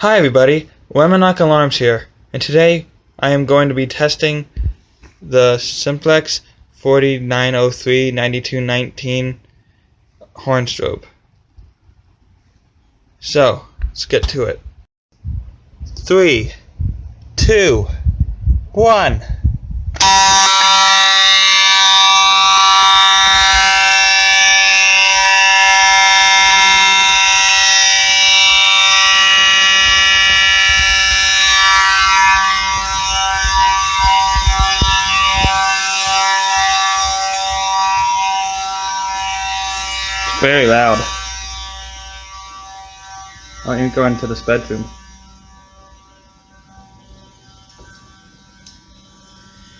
Hi everybody, Whemenoc Alarms here, and today I am going to be testing the Simplex 4903-9219 horn strobe. So, let's get to it. 3, 2, 1. Very loud. I'll even go into this bedroom.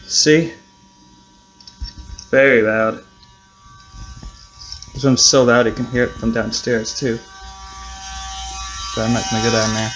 See? Very loud. This one's so loud you can hear it from downstairs too. But I'm not gonna go down there.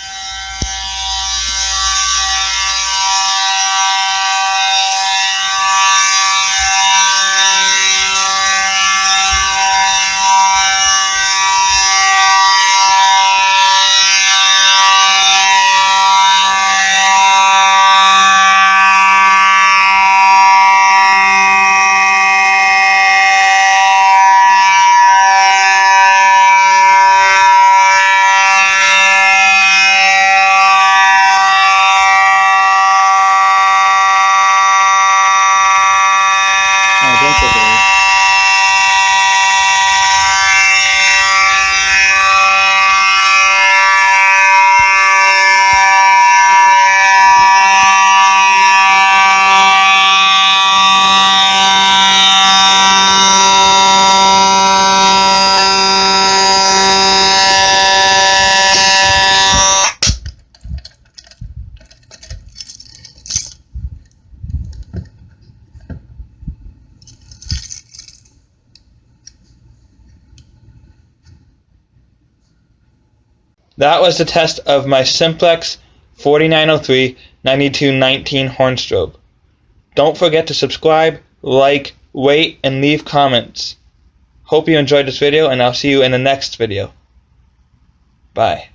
That was the test of my Simplex 4903-9219 horn strobe. Don't forget to subscribe, like, rate, and leave comments. Hope you enjoyed this video, and I'll see you in the next video. Bye.